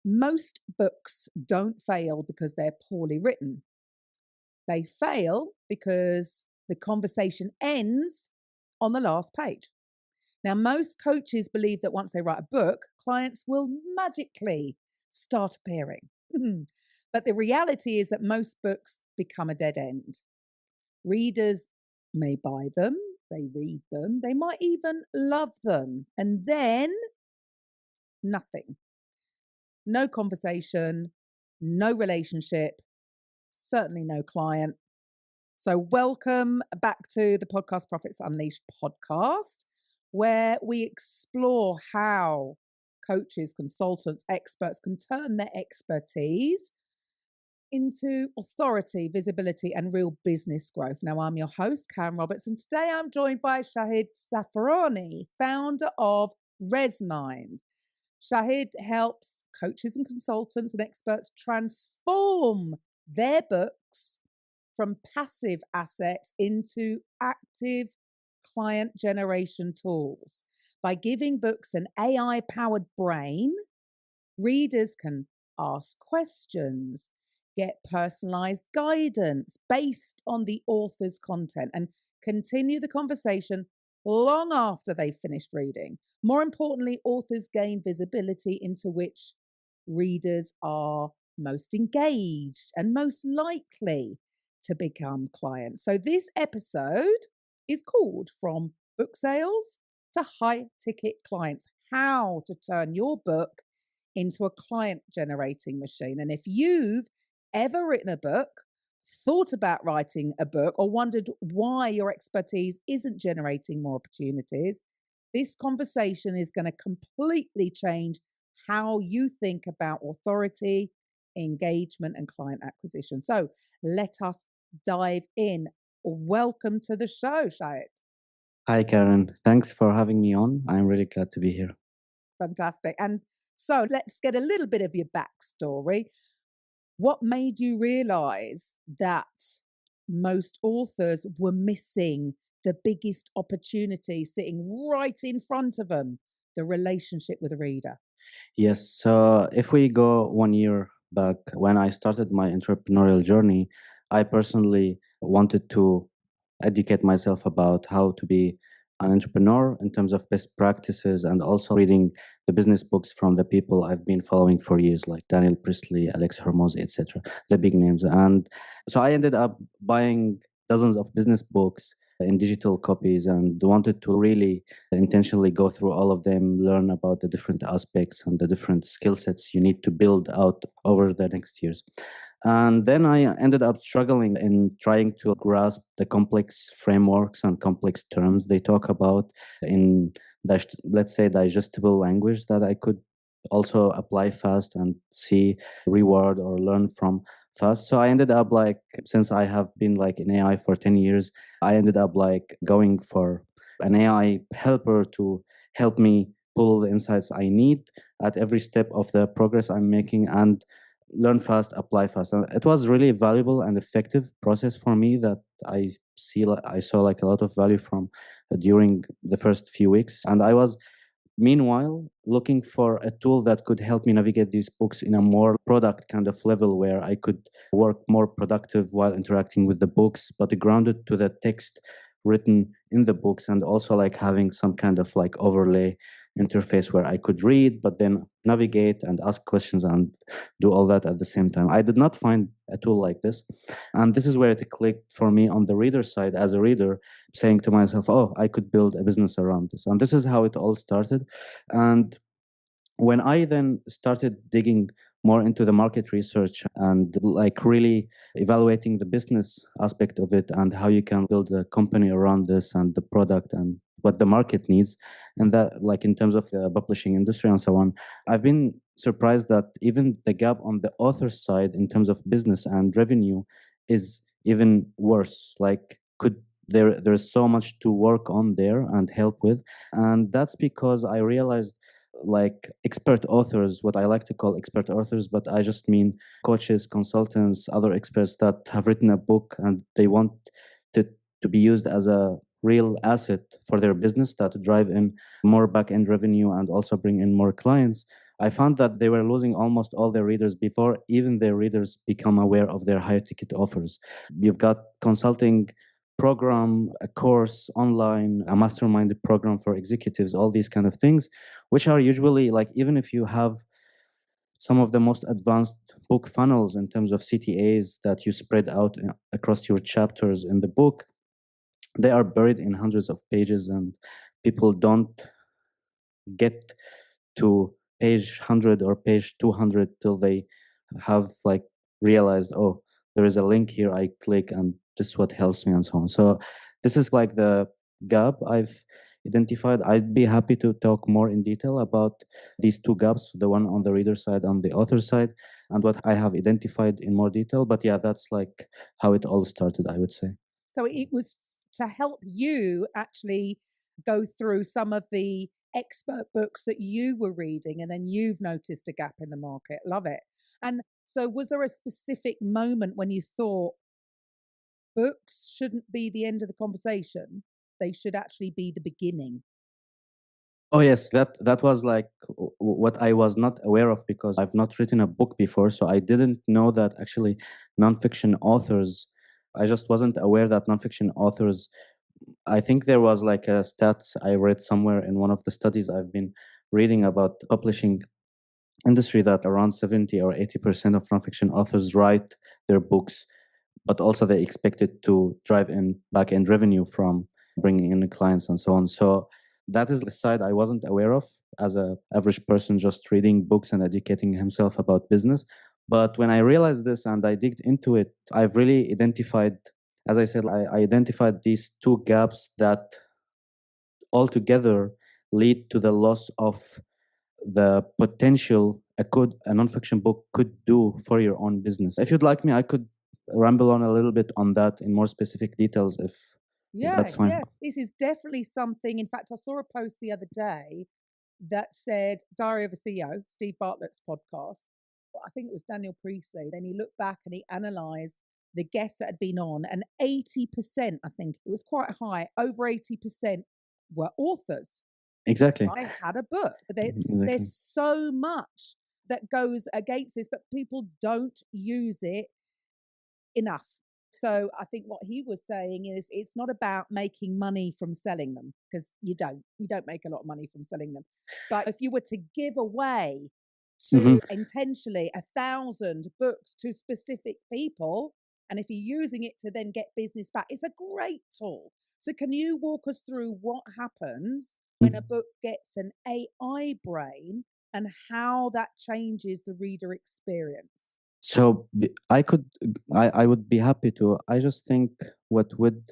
Most books don't fail because they're poorly written. They fail because the conversation ends on the last page. Now, most coaches believe that once they write a book, clients will magically start appearing. But the reality is that most books become a dead end. Readers may buy them, they read them, they might even love them, and then nothing. No conversation, no relationship, certainly no client. So, welcome back to the Podcast Profits Unleashed podcast, where we explore how coaches, consultants, experts can turn their expertise into authority, visibility, and real business growth. Now, I'm your host, Karen Roberts, and today I'm joined by Shahd Safarani, founder of ResMind. Shahid helps coaches and consultants and experts transform their books from passive assets into active client generation tools. By giving books an AI-powered brain, readers can ask questions, get personalized guidance based on the author's content, and continue the conversation long after they've finished reading. More importantly, authors gain visibility into which readers are most engaged and most likely to become clients. So this episode is called From Book Sales to High Ticket Clients, how to turn your book into a client generating machine. And if you've ever written a book, thought about writing a book, or wondered why your expertise isn't generating more opportunities, this conversation is going to completely change how you think about authority, engagement, and client acquisition. So let us dive in. Welcome to the show, Shahd. Hi, Karen. Thanks for having me on. I'm really glad to be here. Fantastic. And so let's get a little bit of your backstory. What made you realize that most authors were missing the biggest opportunity sitting right in front of them, the relationship with the reader? Yes, so if we go 1 year back, when I started my entrepreneurial journey, I personally wanted to educate myself about how to be an entrepreneur in terms of best practices, and also reading the business books from the people I've been following for years, like Daniel Priestley, Alex Hormozy, etc., the big names. And so I ended up buying dozens of business books in digital copies and wanted to really intentionally go through all of them, learn about the different aspects and the different skill sets you need to build out over the next years. And then I ended up struggling in trying to grasp the complex frameworks and complex terms they talk about in, let's say, digestible language that I could also apply fast and see reward or learn from fast. So I ended up like, since I have been like in AI for 10 years, I ended up like going for an AI helper to help me pull the insights I need at every step of the progress I'm making and learn fast, apply fast. And it was really valuable and effective process for me that I saw like a lot of value from during the first few weeks. And I was meanwhile looking for a tool that could help me navigate these books in a more product kind of level, where I could work more productive while interacting with the books, but grounded to the text written in the books, and also like having some kind of like overlay interface where I could read but then navigate and ask questions and do all that at the same time. I did not find a tool like this, and this is where it clicked for me on the reader side. As a reader, saying to myself, oh, I could build a business around this. And this is how it all started. And when I then started digging more into the market research and like really evaluating the business aspect of it and how you can build a company around this and the product and what the market needs, and that like in terms of the publishing industry and so on, I've been surprised that even the gap on the author side in terms of business and revenue is even worse. Like there's so much to work on there and help with. And that's because I realized like expert authors, what I like to call expert authors, but I just mean coaches, consultants, other experts that have written a book and they want to be used as a real asset for their business that drive in more back-end revenue and also bring in more clients. I found that they were losing almost all their readers before even their readers become aware of their higher ticket offers. You've got consulting program, a course online, a mastermind program for executives, all these kind of things, which are usually like, even if you have some of the most advanced book funnels in terms of CTAs that you spread out across your chapters in the book, they are buried in hundreds of pages, and people don't get to page 100 or page 200 till they have like realized, oh, there is a link here, I click and this is what helps me, and so on. So this is like the gap I've identified. I'd be happy to talk more in detail about these two gaps, the one on the reader side and the author side, and what I have identified in more detail. But yeah, that's like how it all started, I would say. So it was to help you actually go through some of the expert books that you were reading, and then you've noticed a gap in the market. Love it. And so, was there a specific moment when you thought books shouldn't be the end of the conversation? They should actually be the beginning. Oh yes, that was like what I was not aware of, because I've not written a book before, so I didn't know that actually nonfiction authors. I just wasn't aware that nonfiction authors. I think there was like a stats I read somewhere in one of the studies I've been reading about the publishing industry, that around 70 or 80% of nonfiction authors write their books, but also they expect it to drive in back end revenue from bringing in the clients and so on. So that is the side I wasn't aware of as a average person just reading books and educating himself about business. But when I realized this and I digged into it, I've really identified, as I said, I identified these two gaps that altogether lead to the loss of the potential a nonfiction book could do for your own business. If you'd like me, I could ramble on a little bit on that in more specific details, if Yeah, that's fine. yeah. This is definitely something. In fact, I saw a post the other day that said Diary of a CEO, Steve Bartlett's podcast. But I think it was Daniel Priestley. Then he looked back and he analysed the guests that had been on, and 80%, I think it was quite high, over 80% were authors. Exactly. I had a book, but Exactly. there's so much that goes against this, but people don't use it enough. So I think what he was saying is it's not about making money from selling them, because you don't make a lot of money from selling them. But if you were to give away Hmm. to intentionally 1,000 books to specific people, and if you're using it to then get business back, it's a great tool. So can you walk us through what happens when a book gets an AI brain and how that changes the reader experience? So I would be happy to. I just think what would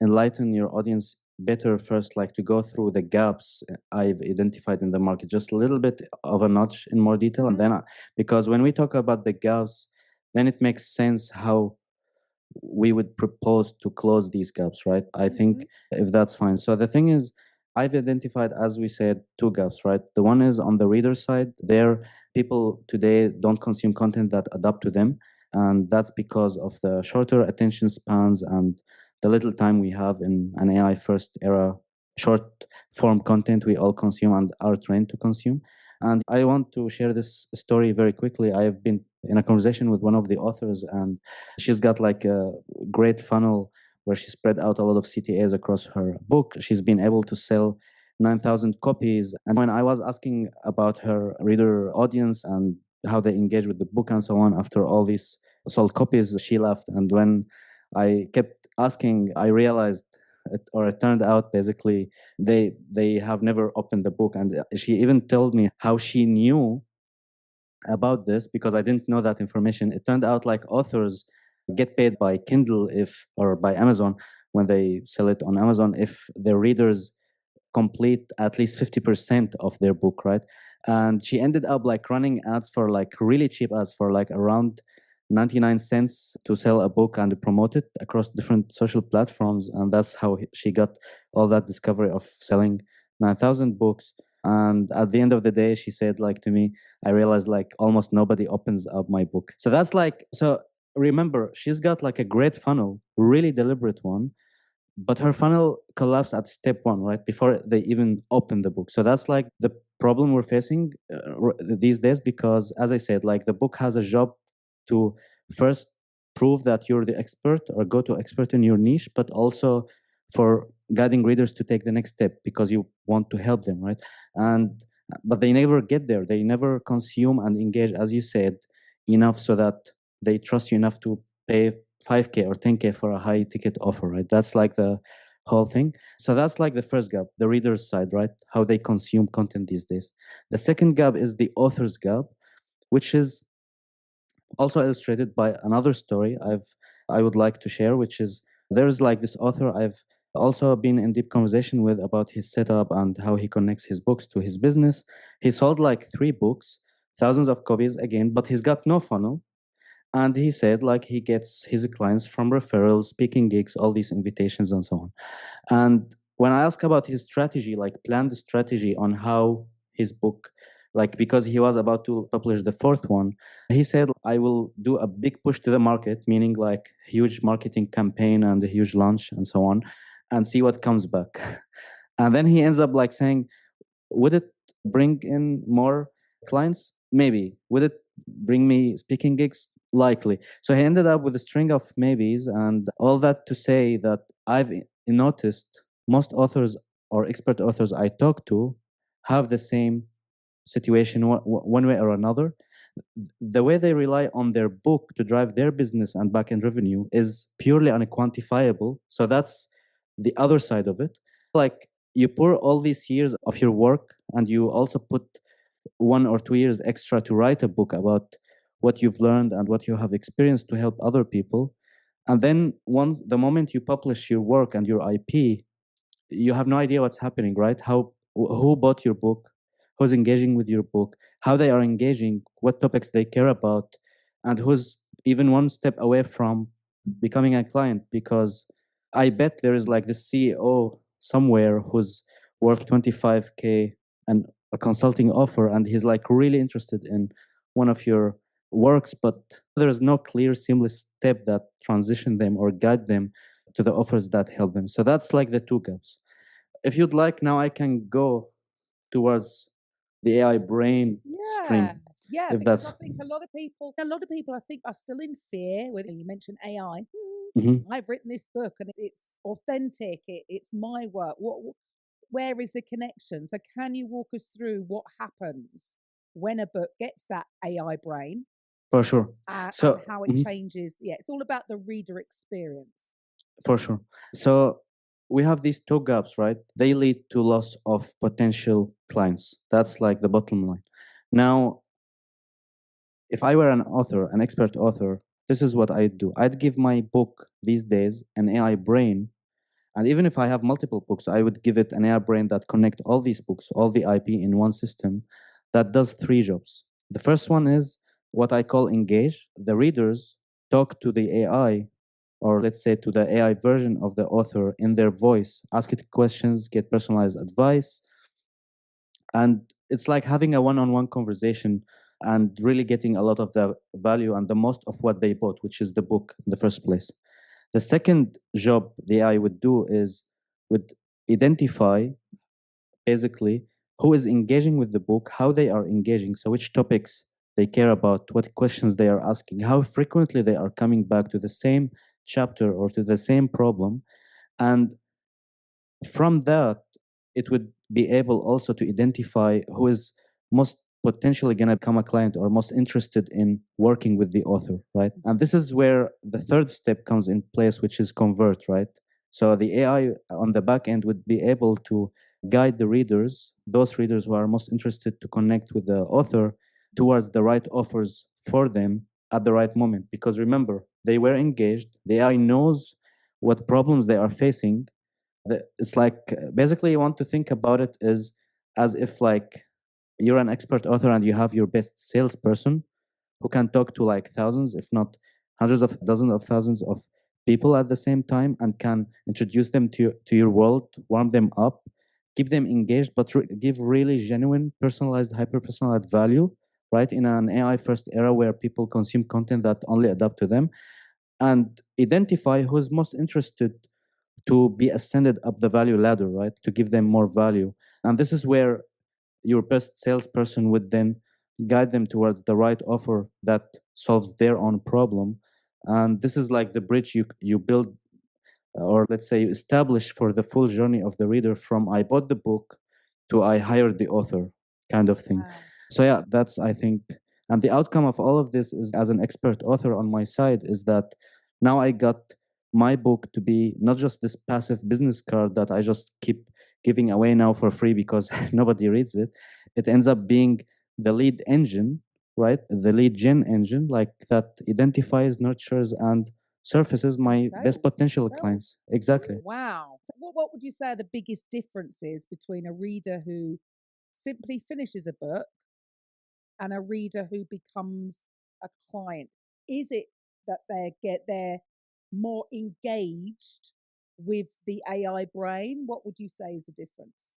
enlighten your audience better first, like to go through the gaps I've identified in the market, just a little bit of a notch in more detail, and then because when we talk about the gaps, then it makes sense how we would propose to close these gaps, right? I think if that's fine. So the thing is, I've identified, as we said, two gaps, right? The one is on the reader side. There, people today don't consume content that adapt to them. And that's because of the shorter attention spans and the little time we have in an AI first era. Short form content we all consume and are trained to consume. And I want to share this story very quickly. I've been in a conversation with one of the authors, and she's got like a great funnel where she spread out a lot of CTAs across her book. She's been able to sell 9,000 copies. And when I was asking about her reader audience and how they engage with the book and so on, after all these sold copies, she left. And when I kept asking, I realized it turned out basically they have never opened the book. And she even told me how she knew about this, because I didn't know that information. It turned out like authors get paid by Kindle if or by Amazon when they sell it on Amazon if their readers complete at least 50% of their book, right? And she ended up like running ads for like really cheap ads for like around 99 cents to sell a book and promote it across different social platforms. And that's how she got all that discovery of selling 9,000 books. And at the end of the day, she said like to me, I realized like almost nobody opens up my book. So that's like, so remember, she's got like a great funnel, really deliberate one, but her funnel collapsed at step one, right before they even open the book. So that's like the problem we're facing these days, because as I said, like the book has a job to first prove that you're the expert or go to expert in your niche, but also for guiding readers to take the next step because you want to help them, right? And but they never get there. They never consume and engage, as you said, enough so that they trust you enough to pay 5K or 10K for a high ticket offer, right? That's like the whole thing. So that's like the first gap, the reader's side, right? How they consume content these days. The second gap is the author's gap, which is also illustrated by another story I would like to share, which is there's like this author I've also been in deep conversation with about his setup and how he connects his books to his business. He sold like 3 books, thousands of copies again, but he's got no funnel. And he said like he gets his clients from referrals, speaking gigs, all these invitations and so on. And when I asked about his strategy, like planned strategy on how his book, like because he was about to publish the fourth one, he said, I will do a big push to the market, meaning like huge marketing campaign and a huge launch and so on, and see what comes back. And then he ends up like saying, would it bring in more clients? Maybe. Would it bring me speaking gigs? Likely. So he ended up with a string of maybes, and all that to say that I've noticed most authors or expert authors I talk to have the same situation one way or another. The way they rely on their book to drive their business and back end revenue is purely unquantifiable. So that's the other side of it. Like you pour all these years of your work and you also put 1 or 2 years extra to write a book about what you've learned and what you have experienced to help other people. And then once the moment you publish your work and your IP, you have no idea what's happening, right? Who bought your book, who's engaging with your book, how they are engaging, what topics they care about, and who's even one step away from becoming a client. Because I bet there is like this CEO somewhere who's worth 25K and a consulting offer, and he's like really interested in one of your works, but there's no clear seamless step that transition them or guide them to the offers that help them. So that's like the two gaps. If you'd like, now I can go towards the AI brain stream. Yeah, If because that's I think a lot of people, I think, are still in fear. With you mentioned AI, Mhm. I've written this book and it's authentic. It's my work. Where is the connection? So, can you walk us through what happens when a book gets that AI brain For sure. and So how it changes? Yeah, it's all about the reader experience. for sure. So we have these two gaps, right? They lead to loss of potential clients. That's like the bottom line. Now, if I were an author, an expert author, this is what I'd do. I'd give my book these days an AI brain. And even if I have multiple books, I would give it an AI brain that connect all these books, all the IP in one system that does 3 jobs. The first one is what I call engage. The readers talk to the AI, or let's say to the AI version of the author in their voice, ask it questions, get personalized advice. And it's like having a one-on-one conversation and really getting a lot of the value and the most of what they bought, which is the book in the first place. The second job the AI would do is would identify basically who is engaging with the book, how they are engaging, so which topics they care about, what questions they are asking, how frequently they are coming back to the same chapter or to the same problem. And from that, it would be able also to identify who is most potentially going to become a client or most interested in working with the author, right? And this is where the third step comes in place, which is convert, right? So the AI on the back end would be able to guide the readers, those readers who are most interested to connect with the author, towards the right offers for them at the right moment. Because remember, they were engaged, the AI knows what problems they are facing. It's like basically you want to think about it as if like you're an expert author and you have your best salesperson who can talk to like thousands, if not hundreds of dozens of thousands of people at the same time, and can introduce them to your world, warm them up, keep them engaged, but give really genuine, personalized, hyper personalized value, right? In an AI first era where people consume content that only adapt to them, and identify who's most interested to be ascended up the value ladder, right? To give them more value. And this is where your best salesperson would then guide them towards the right offer that solves their own problem. And this is like the bridge you build, or let's say you establish for the full journey of the reader, from I bought the book to I hired the author, kind of thing. Wow. So yeah, that's, I think, and the outcome of all of this is, as an expert author on my side, is that now I got my book to be not just this passive business card that I just keep giving away now for free because nobody reads it. It ends up being the lead engine, right? The lead gen engine, like that identifies, nurtures, and surfaces my best potential clients. Exactly. Wow. So what would you say are the biggest differences between a reader who simply finishes a book and a reader who becomes a client? Is it that they're more engaged with the AI brain? What would you say is the difference?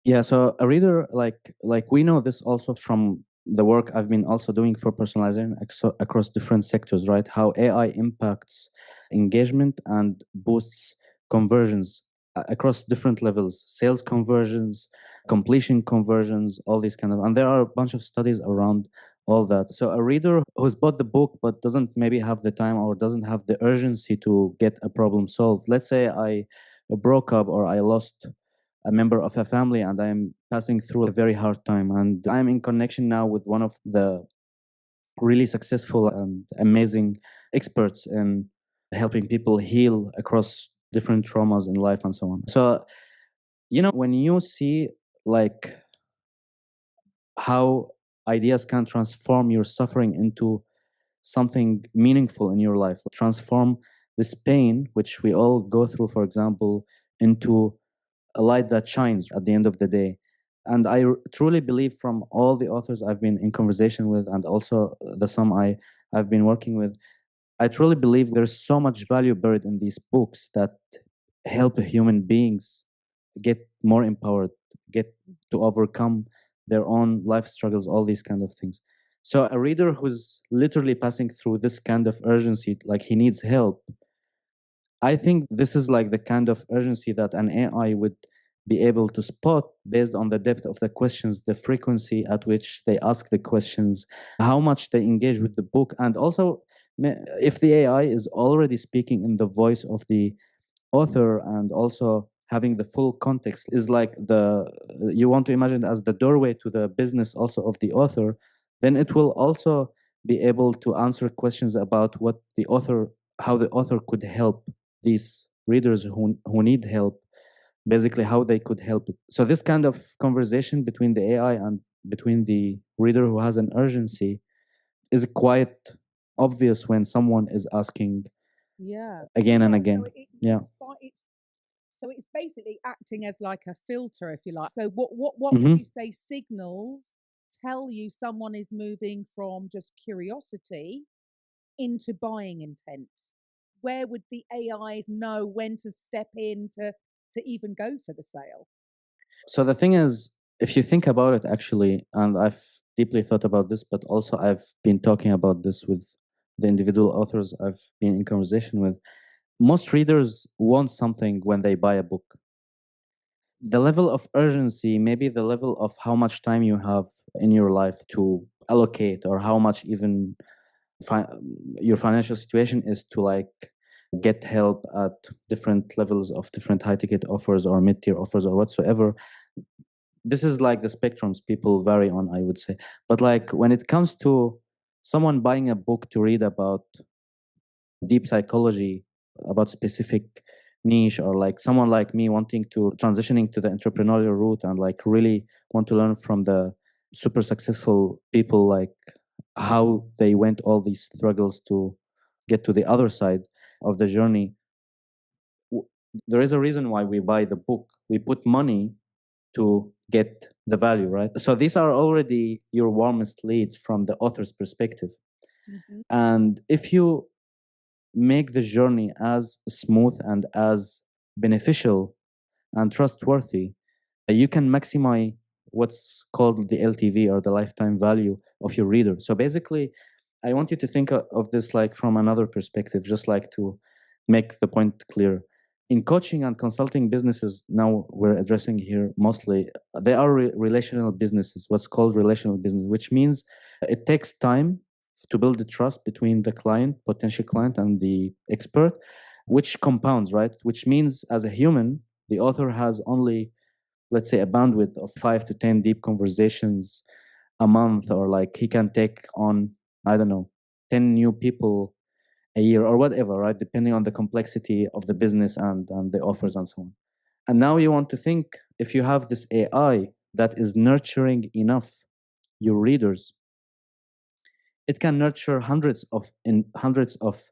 Yeah, so a reader, like we know this also from the work I've been also doing for personalization across different sectors, right? How AI impacts engagement and boosts conversions across different levels, sales conversions, completion conversions, all these kind of, and there are a bunch of studies around all that. So a reader who's bought the book but doesn't maybe have the time or doesn't have the urgency to get a problem solved. Let's say I broke up or I lost a member of a family and I'm passing through a very hard time, and I'm in connection now with one of the really successful and amazing experts in helping people heal across different traumas in life and so on. So when you see like how ideas can transform your suffering into something meaningful in your life, transform this pain which we all go through, for example, into a light that shines at the end of the day. And I truly believe, from all the authors I've been in conversation with and also the some I've been working with, I truly believe there's so much value buried in these books that help human beings get more empowered, get to overcome their own life struggles, all these kind of things. So a reader who's literally passing through this kind of urgency, like he needs help, I think this is like the kind of urgency that an AI would be able to spot based on the depth of the questions, the frequency at which they ask the questions, how much they engage with the book, and also if the AI is already speaking in the voice of the author and also having the full context, is like you want to imagine as the doorway to the business also of the author, then it will also be able to answer questions about what the author, how the author could help these readers who need help, basically how they could help it. So this kind of conversation between the AI and between the reader who has an urgency is quite obvious when someone is asking again and again. So it's basically acting as like a filter, if you like. So what would Mm-hmm. you say signals tell you someone is moving from just curiosity into buying intent? Where would the AI know when to step in to even go for the sale? So the thing is, if you think about it, actually, and I've deeply thought about this, but also I've been talking about this with the individual authors I've been in conversation with, most readers want something when they buy a book. The level of urgency, maybe the level of how much time you have in your life to allocate, or how much even your financial situation is to like get help at different levels of different high ticket offers or mid tier offers or whatsoever. This is like the spectrums people vary on, I would say. But like when it comes to someone buying a book to read about deep psychology, about specific niche, or like someone like me wanting to transitioning to the entrepreneurial route and like really want to learn from the super successful people, like how they went all these struggles to get to the other side of the journey. There is a reason why we buy the book. We put money to get the value, right? So these are already your warmest leads from the author's perspective. Mm-hmm. And if you make the journey as smooth and as beneficial and trustworthy, you can maximize what's called the LTV, or the lifetime value of your reader. So basically, I want you to think of this like from another perspective, just like to make the point clear. in coaching and consulting businesses, now we're addressing here mostly, they are relational businesses, what's called relational business, which means it takes time to build the trust between the client, potential client, and the expert, which compounds, right? Which means as a human, the author has only, let's say, a bandwidth of 5 to 10 deep conversations a month, or like he can take on, I don't know, 10 new people a year or whatever, right? Depending on the complexity of the business and the offers and so on. And now you want to think, if you have this AI that is nurturing enough your readers, it can nurture hundreds of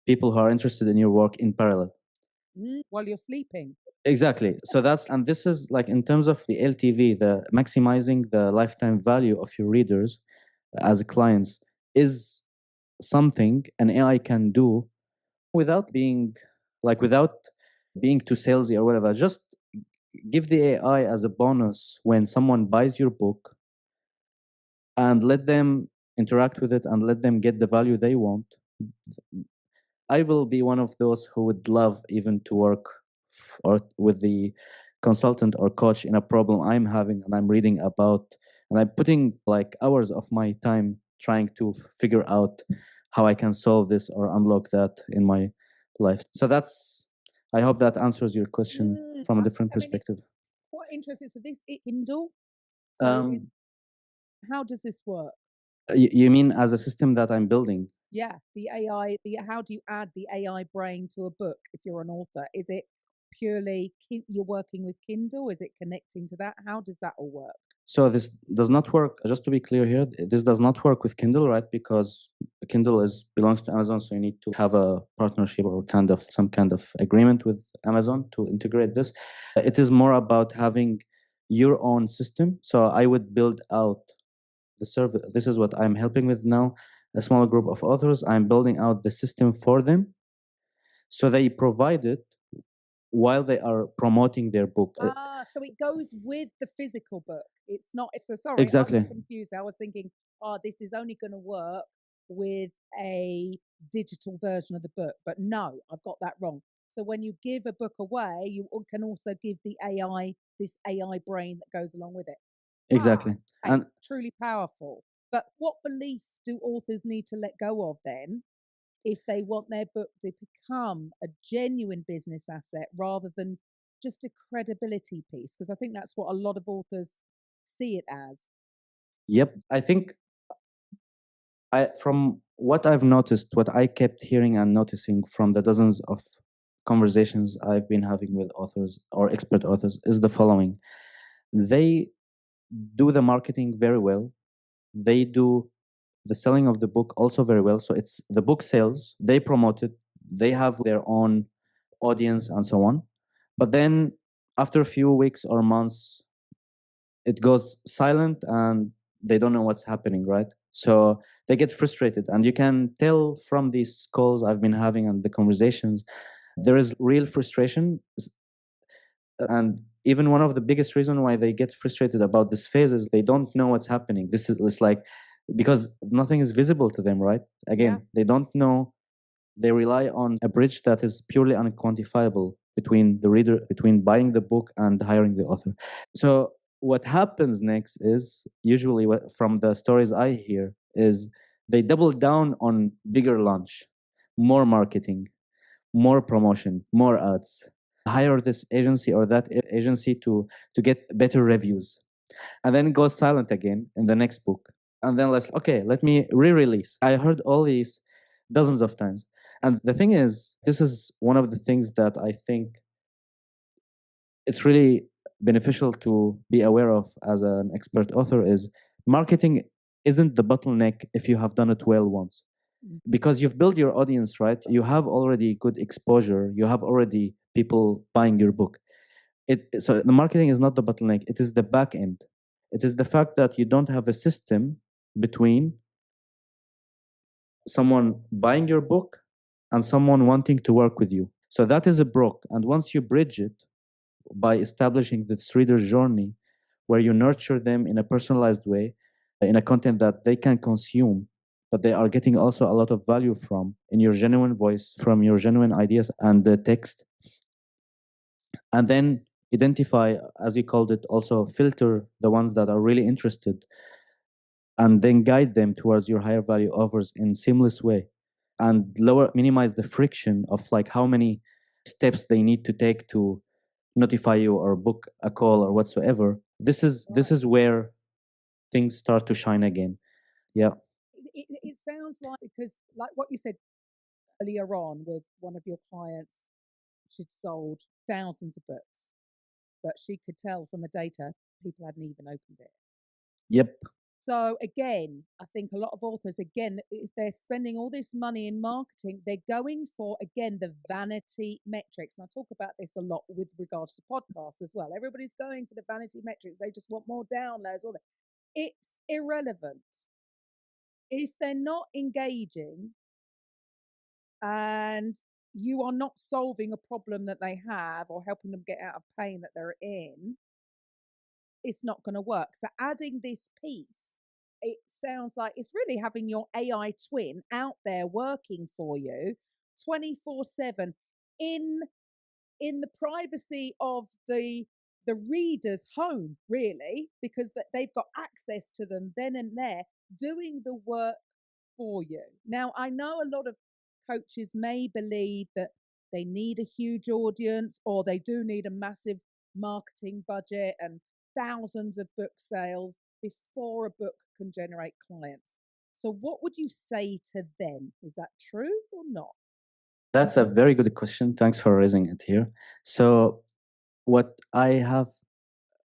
people who are interested in your work in parallel. While you're sleeping. Exactly. So and this is like in terms of the LTV, the maximizing the lifetime value of your readers as clients is something an AI can do without being without being too salesy or whatever. Just give the AI as a bonus when someone buys your book, and let them interact with it and let them get the value they want. I will be one of those who would love even to work or with the consultant or coach in a problem I'm having and I'm reading about, and I'm putting like hours of my time trying to figure out how I can solve this or unlock that in my life. So I hope that answers your question from a different perspective. Quite interesting. So this Kindle. So how does this work? You mean as a system that I'm building? Yeah, the AI. How do you add the AI brain to a book if you're an author? Is it purely you're working with Kindle? Is it connecting to that? How does that all work? So this does not work. Just to be clear here, this does not work with Kindle, right? Because Kindle belongs to Amazon, so you need to have a partnership or some kind of agreement with Amazon to integrate this. It is more about having your own system. So I would build out the service. This is what I'm helping with now. A small group of authors. I'm building out the system for them, so they provide it while they are promoting their book. So it goes with the physical book. It's not. So sorry, Exactly. I was confused. I was thinking, this is only going to work with a digital version of the book. But no, I've got that wrong. So when you give a book away, you can also give the AI this AI brain that goes along with it. Exactly. And truly powerful. But what belief do authors need to let go of then if they want their book to become a genuine business asset rather than just a credibility piece? Because I think that's what a lot of authors see it as. Yep. I think from what I've noticed, what I kept hearing and noticing from the dozens of conversations I've been having with authors or expert authors is the following. They do the marketing very well. They do the selling of the book also very well. So it's the book sales, they promote it, they have their own audience and so on. But then after a few weeks or months, it goes silent and they don't know what's happening, right? So they get frustrated. And you can tell from these calls I've been having and the conversations, there is real frustration. And even one of the biggest reasons why they get frustrated about this phase is they don't know what's happening. It's like, because nothing is visible to them, right? Again, they don't know. They rely on a bridge that is purely unquantifiable between the reader, between buying the book and hiring the author. So what happens next is usually from the stories I hear is they double down on bigger launch, more marketing, more promotion, more ads, hire this agency or that agency to get better reviews, and then go silent again in the next book. And then let me re-release. I heard all these dozens of times. And the thing is, this is one of the things that I think it's really beneficial to be aware of as an expert author is marketing isn't the bottleneck if you have done it well once, because you've built your audience, right? You have already good exposure, you have already people buying your book. So the marketing is not the bottleneck, it is the back end. It is the fact that you don't have a system between someone buying your book and someone wanting to work with you. So that is a broke. And once you bridge it by establishing this reader's journey where you nurture them in a personalized way, in a content that they can consume, but they are getting also a lot of value from, in your genuine voice, from your genuine ideas and the text, and then identify, as you called it, also filter the ones that are really interested, and then guide them towards your higher value offers in seamless way, and minimize the friction of like how many steps they need to take to notify you or book a call or whatsoever. This is where things start to shine again. Yeah. It sounds like, because like what you said earlier on with one of your clients, she'd sold thousands of books, but she could tell from the data people hadn't even opened it. Yep. So again, I think a lot of authors, again, if they're spending all this money in marketing, they're going for, again, the vanity metrics. And I talk about this a lot with regards to podcasts as well. Everybody's going for the vanity metrics. They just want more downloads. All that. It's irrelevant. If they're not engaging and you are not solving a problem that they have or helping them get out of pain that they're in, it's not going to work. So adding this piece, it sounds like it's really having your AI twin out there working for you 24/7 in the privacy of the reader's home, really, because they've got access to them then and there, doing the work for you. Now, I know a lot of coaches may believe that they need a huge audience or they do need a massive marketing budget and thousands of book sales before a book can generate clients. So, what would you say to them? Is that true or not? That's a very good question. Thanks for raising it here. So, what I have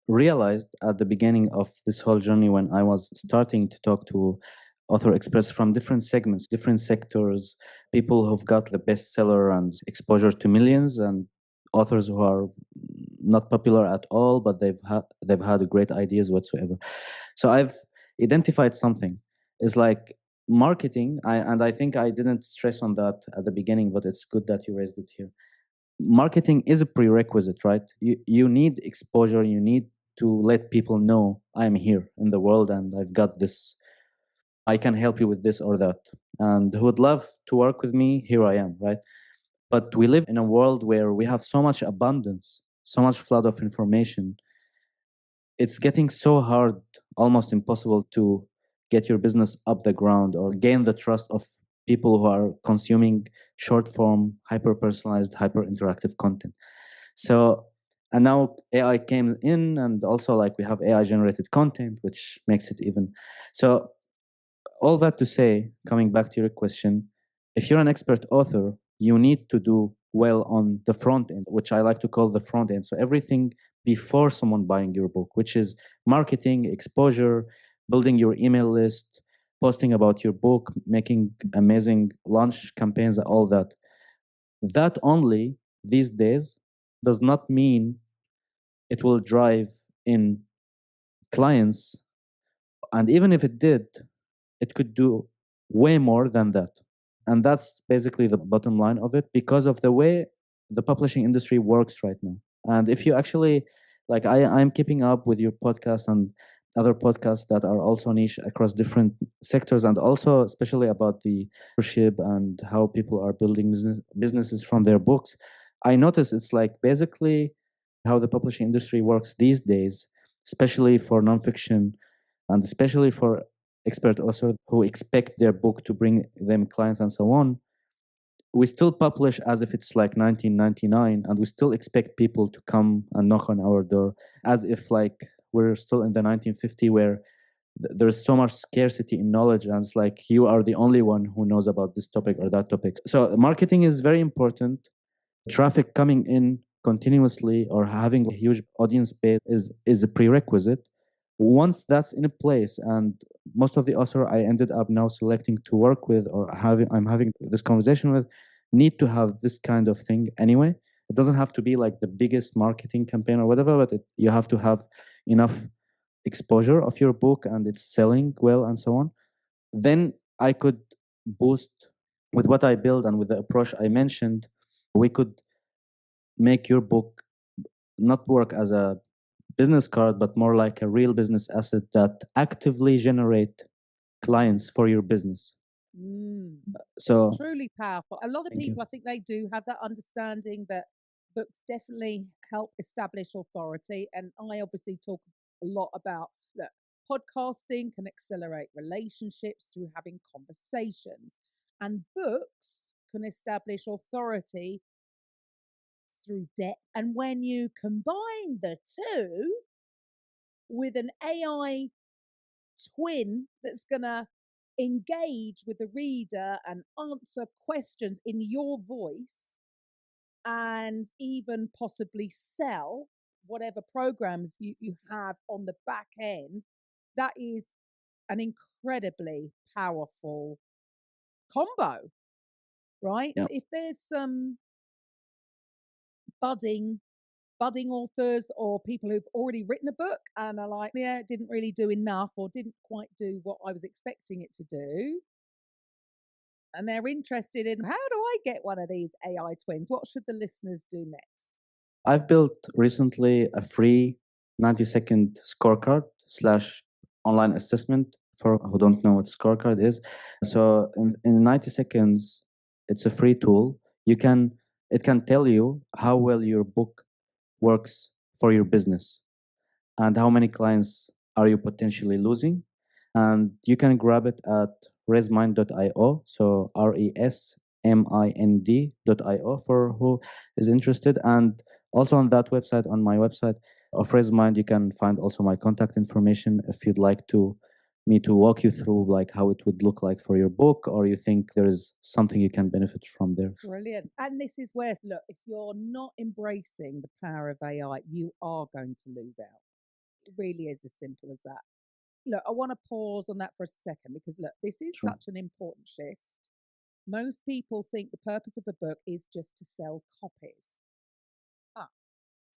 realized at the beginning of this whole journey, when I was starting to talk to author experts from different segments, different sectors, people who've got the bestseller and exposure to millions, and authors who are not popular at all, but they've had great ideas whatsoever. So I've identified something. It's like marketing. I think I didn't stress on that at the beginning, but it's good that you raised it here. Marketing is a prerequisite, right? You need exposure. You need to let people know I'm here in the world and I've got this. I can help you with this or that. And who would love to work with me? Here I am, right? But we live in a world where we have so much abundance, so much flood of information. It's getting so hard, almost impossible to get your business up the ground or gain the trust of people who are consuming short form, hyper personalized, hyper interactive content. So, and now AI came in, and also like we have AI generated content, which makes it even. So, all that to say, coming back to your question, if you're an expert author, you need to do well on the front end, which I like to call the front end. So everything before someone buying your book, which is marketing, exposure, building your email list, posting about your book, making amazing launch campaigns, all that. That only these days does not mean it will drive in clients. And even if it did, it could do way more than that. And that's basically the bottom line of it, because of the way the publishing industry works right now. And if you actually, like, I'm keeping up with your podcast and other podcasts that are also niche across different sectors, and also especially about the entrepreneurship and how people are building businesses from their books. I notice it's like basically how the publishing industry works these days, especially for nonfiction and especially for expert authors who expect their book to bring them clients and so on. We still publish as if it's like 1999, and we still expect people to come and knock on our door as if like we're still in the 1950s, where there's so much scarcity in knowledge, and it's like you are the only one who knows about this topic or that topic. So marketing is very important. Traffic coming in continuously or having a huge audience base is a prerequisite. Once that's in place, and most of the author I ended up now selecting to work with or I'm having this conversation with need to have this kind of thing anyway. It doesn't have to be like the biggest marketing campaign or whatever, but you have to have enough exposure of your book and it's selling well and so on. Then I could boost with what I build and with the approach I mentioned. We could make your book not work as a business card, but more like a real business asset that actively generate clients for your business. So truly powerful. A lot of people, I think they do have that understanding that books definitely help establish authority. And I obviously talk a lot about that podcasting can accelerate relationships through having conversations, and books can establish authority through depth. And when you combine the two with an AI twin that's going to engage with the reader and answer questions in your voice, and even possibly sell whatever programs you have on the back end, that is an incredibly powerful combo, right? Yeah. So if there's some budding budding authors or people who've already written a book and are like, yeah, it didn't really do enough or didn't quite do what I was expecting it to do, and they're interested in how do I get one of these AI twins, what should the listeners do next? I've built recently a free 90-second scorecard slash online assessment for who don't know what scorecard is. So in 90 seconds, it's a free tool. It can tell you how well your book works for your business and how many clients are you potentially losing. And you can grab it at resmind.io. So resmind.io for who is interested. And also on that website, on my website of ResMind, you can find also my contact information if you'd like me to walk you through like how it would look like for your book, or you think there is something you can benefit from there. Brilliant. And this is where, look, if you're not embracing the power of AI, you are going to lose out. It really is as simple as that. Look, I want to pause on that for a second because, look, this is Sure. such an important shift. Most people think the purpose of a book is just to sell copies. Ah,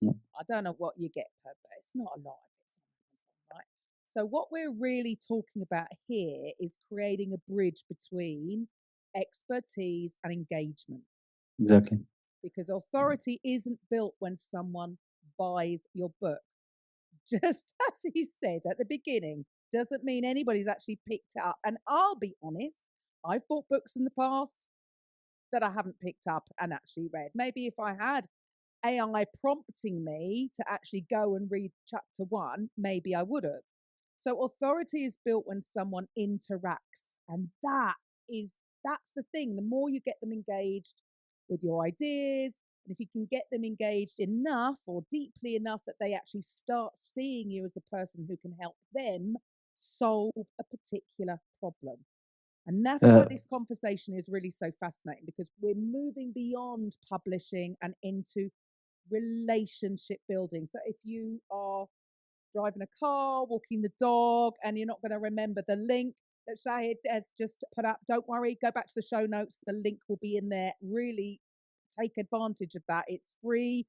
Yeah. I don't know what you get per day. It's not a lot of it on Amazon, right? So, what we're really talking about here is creating a bridge between expertise and engagement, Exactly. because authority isn't built when someone buys your book. Just as he said at the beginning, doesn't mean anybody's actually picked it up. And I'll be honest, I've bought books in the past that I haven't picked up and actually read. Maybe if I had AI prompting me to actually go and read chapter one, maybe I would have. So authority is built when someone interacts. And that's the thing. The more you get them engaged with your ideas, and if you can get them engaged enough or deeply enough that they actually start seeing you as a person who can help them solve a particular problem. And that's why Uh, this conversation is really so fascinating, because we're moving beyond publishing and into relationship building. So if you are driving a car, walking the dog, and you're not going to remember the link that Shahid has just put up, don't worry, go back to the show notes. The link will be in there. Really take advantage of that. It's free.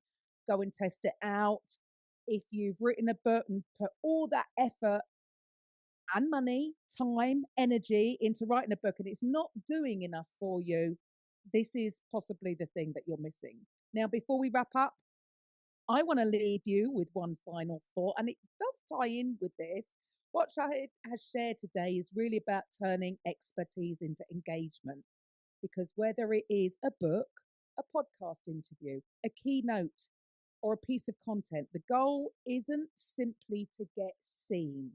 Go and test it out. If you've written a book and put all that effort and money, time, energy into writing a book, and it's not doing enough for you, this is possibly the thing that you're missing. Now, before we wrap up, I want to leave you with one final thought, and it does tie in with this. What Shahid has shared today is really about turning expertise into engagement, because whether it is a book, a podcast interview, a keynote, or a piece of content, the goal isn't simply to get seen.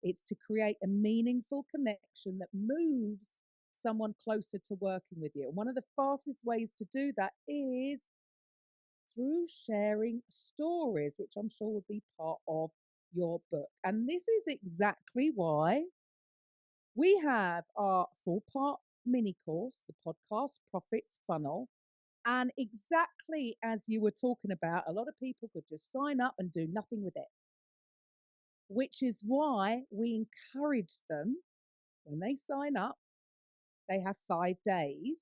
It's to create a meaningful connection that moves someone closer to working with you. And one of the fastest ways to do that is through sharing stories, which I'm sure would be part of your book. And this is exactly why we have our full part mini course, the podcast Profits Funnel. And exactly as you were talking about, a lot of people could just sign up and do nothing with it, which is why we encourage them when they sign up, they have 5 days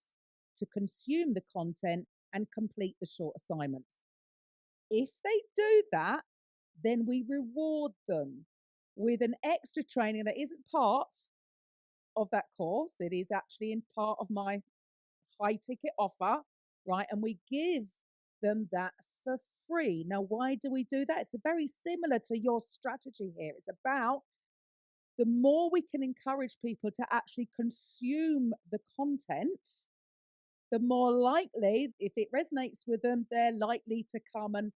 to consume the content and complete the short assignments. If they do that, then we reward them with an extra training that isn't part of that course. It is actually in part of my high ticket offer, right? And we give them that for free. Now, why do we do that? It's very similar to your strategy here. It's about the more we can encourage people to actually consume the content, the more likely, if it resonates with them, they're likely to come and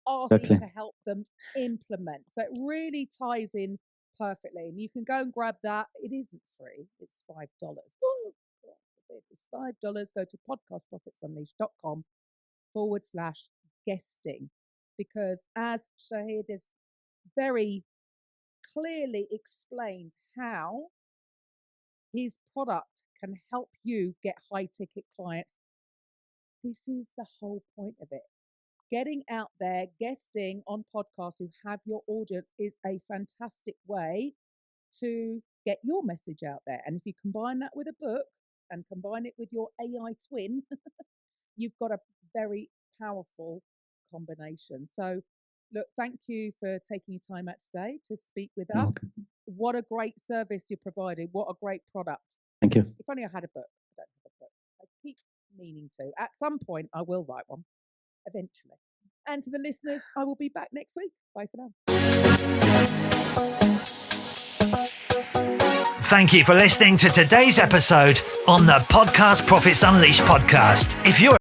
ask you Exactly. to help them implement. So it really ties in perfectly. And you can go and grab that. It isn't free, it's $5. It's $5. Go to podcastprofitsunleashed.com/guesting. Because as Shahid has very clearly explained how his product can help you get high ticket clients, this is the whole point of it. Getting out there, guesting on podcasts who have your audience is a fantastic way to get your message out there. And if you combine that with a book and combine it with your AI twin, you've got a very powerful combination. So, look, thank you for taking your time out today to speak with us. Okay. What a great service you're providing. What a great product. Thank you. If only I had a book. I don't have a book. I keep meaning to. At some point, I will write one, eventually. And to the listeners, I will be back next week. Bye for now. Thank you for listening to today's episode on the Podcast Profits Unleashed podcast. If you're